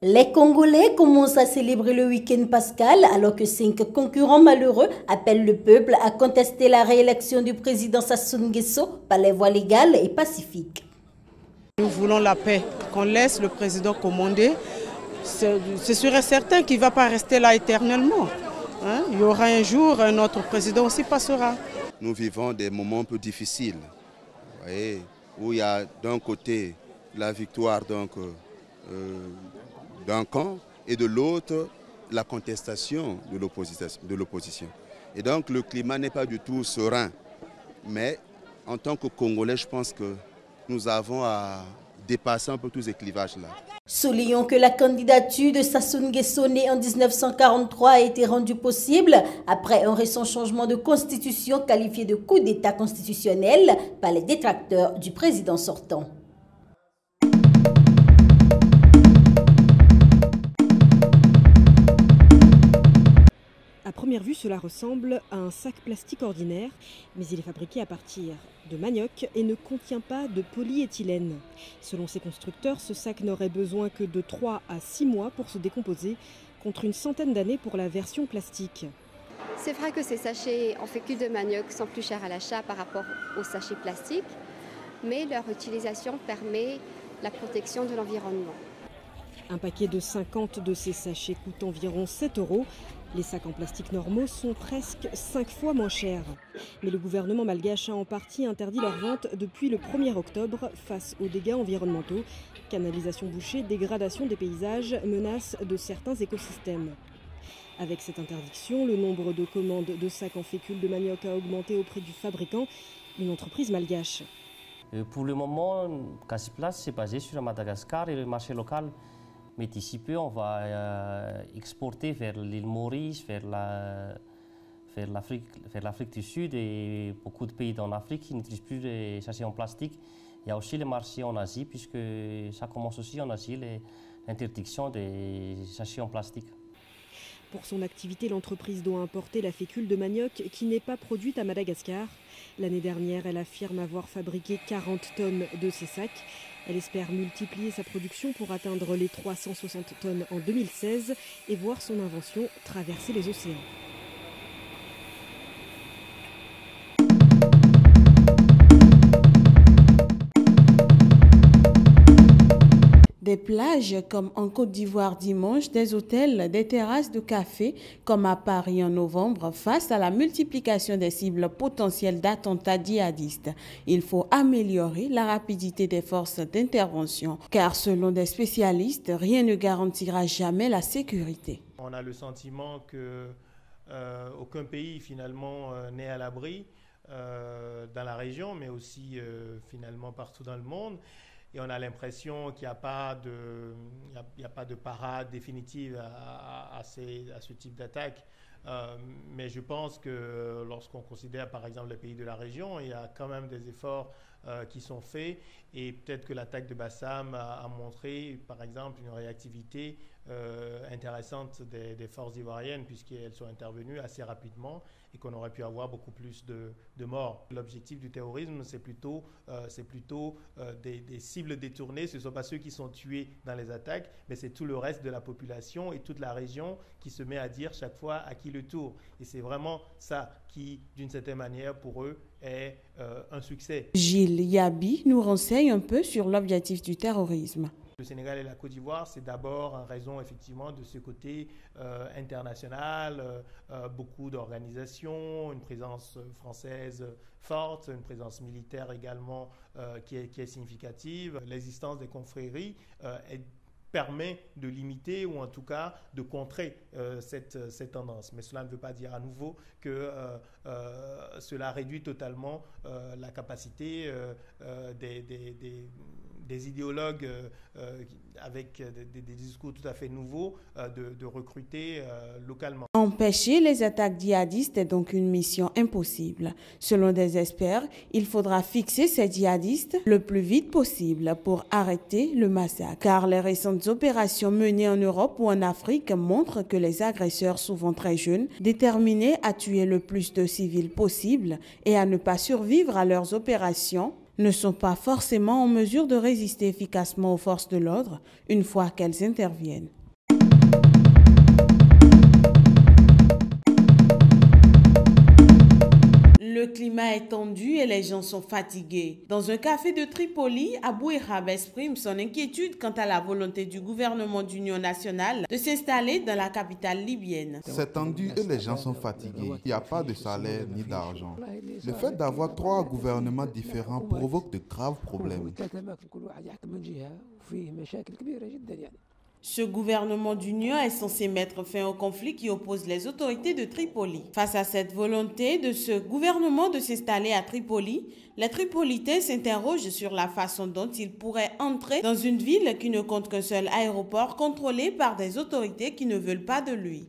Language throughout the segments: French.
Les Congolais commencent à célébrer le week-end pascal alors que 5 concurrents malheureux appellent le peuple à contester la réélection du président Sassou Nguesso par les voies légales et pacifiques. Nous voulons la paix, qu'on laisse le président commander. C'est sûr et certain qu'il ne va pas rester là éternellement. Il y aura un jour, un autre président aussi passera. Nous vivons des moments un peu difficiles, vous voyez, où il y a d'un côté la victoire d'un camp et de l'autre la contestation de l'opposition. Et donc le climat n'est pas du tout serein. Mais en tant que Congolais, je pense que nous avons à dépasser un peu tous ces clivages-là. Soulignons que la candidature de Sassou Nguesso, né en 1943, a été rendue possible après un récent changement de constitution qualifié de coup d'État constitutionnel par les détracteurs du président sortant. À première vue, cela ressemble à un sac plastique ordinaire, mais il est fabriqué à partir de manioc et ne contient pas de polyéthylène. Selon ses constructeurs, ce sac n'aurait besoin que de 3 à 6 mois pour se décomposer, contre une centaine d'années pour la version plastique. C'est vrai que ces sachets en fécule de manioc sont plus chers à l'achat par rapport aux sachets plastiques, mais leur utilisation permet la protection de l'environnement. Un paquet de 50 de ces sachets coûte environ 7 €. Les sacs en plastique normaux sont presque 5 fois moins chers. Mais le gouvernement malgache a en partie interdit leur vente depuis le 1er octobre face aux dégâts environnementaux. Canalisation bouchée, dégradation des paysages, menace de certains écosystèmes. Avec cette interdiction, le nombre de commandes de sacs en fécule de manioc a augmenté auprès du fabricant, une entreprise malgache. Pour le moment, Cassiplas s'est basé sur Madagascar et le marché local. Mais d'ici peu, on va exporter vers l'île Maurice, vers l'Afrique du Sud et beaucoup de pays en Afrique qui n'utilisent plus les sachets en plastique. Il y a aussi les marchés en Asie, puisque ça commence aussi en Asie, l'interdiction des sachets en plastique. Pour son activité, l'entreprise doit importer la fécule de manioc qui n'est pas produite à Madagascar. L'année dernière, elle affirme avoir fabriqué 40 tonnes de ces sacs. Elle espère multiplier sa production pour atteindre les 360 tonnes en 2016 et voir son invention traverser les océans. Des plages comme en Côte d'Ivoire dimanche, des hôtels, des terrasses de café comme à Paris en novembre face à la multiplication des cibles potentielles d'attentats djihadistes. Il faut améliorer la rapidité des forces d'intervention car selon des spécialistes, rien ne garantira jamais la sécurité. On a le sentiment que aucun pays finalement n'est à l'abri dans la région mais aussi finalement partout dans le monde. Et on a l'impression qu'il n'y a pas de parade définitive à ce type d'attaque. Mais je pense que lorsqu'on considère par exemple les pays de la région, il y a quand même des efforts qui sont faits. Et peut-être que l'attaque de Bassam a montré par exemple une réactivité intéressante des forces ivoiriennes puisqu'elles sont intervenues assez rapidement et qu'on aurait pu avoir beaucoup plus de morts. L'objectif du terrorisme, c'est plutôt des cibles détournées. Ce ne sont pas ceux qui sont tués dans les attaques, mais c'est tout le reste de la population et toute la région qui se met à dire chaque fois à qui le tour. Et c'est vraiment ça qui, d'une certaine manière, pour eux, est un succès. Gilles Yabi nous renseigne un peu sur l'objectif du terrorisme. Le Sénégal et la Côte d'Ivoire, c'est d'abord en raison effectivement de ce côté international, beaucoup d'organisations, une présence française forte, une présence militaire également qui est significative. L'existence des confréries permet de limiter ou en tout cas de contrer cette tendance. Mais cela ne veut pas dire à nouveau que cela réduit totalement la capacité des idéologues avec des discours tout à fait nouveaux de recruter localement. Empêcher les attaques djihadistes est donc une mission impossible. Selon des experts, il faudra fixer ces djihadistes le plus vite possible pour arrêter le massacre. Car les récentes opérations menées en Europe ou en Afrique montrent que les agresseurs, souvent très jeunes, déterminés à tuer le plus de civils possible et à ne pas survivre à leurs opérations, ne sont pas forcément en mesure de résister efficacement aux forces de l'ordre une fois qu'elles interviennent. Le climat est tendu et les gens sont fatigués. Dans un café de Tripoli, Abou Erhab exprime son inquiétude quant à la volonté du gouvernement d'union nationale de s'installer dans la capitale libyenne. C'est tendu et les gens sont fatigués. Il n'y a pas de salaire ni d'argent. Le fait d'avoir 3 gouvernements différents provoque de graves problèmes. Ce gouvernement d'union est censé mettre fin au conflit qui oppose les autorités de Tripoli. Face à cette volonté de ce gouvernement de s'installer à Tripoli, les Tripolitains s'interrogent sur la façon dont ils pourraient entrer dans une ville qui ne compte qu'un seul aéroport contrôlé par des autorités qui ne veulent pas de lui.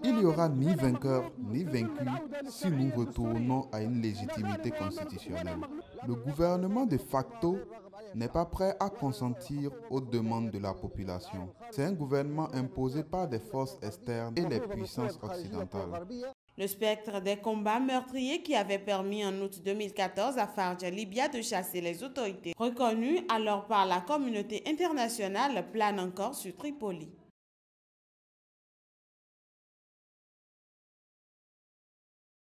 Il n'y aura ni vainqueur ni vaincu si nous retournons à une légitimité constitutionnelle. Le gouvernement de facto n'est pas prêt à consentir aux demandes de la population. C'est un gouvernement imposé par des forces externes et les puissances occidentales. Le spectre des combats meurtriers qui avait permis en août 2014 à Fardja Libya de chasser les autorités reconnues alors par la communauté internationale plane encore sur Tripoli.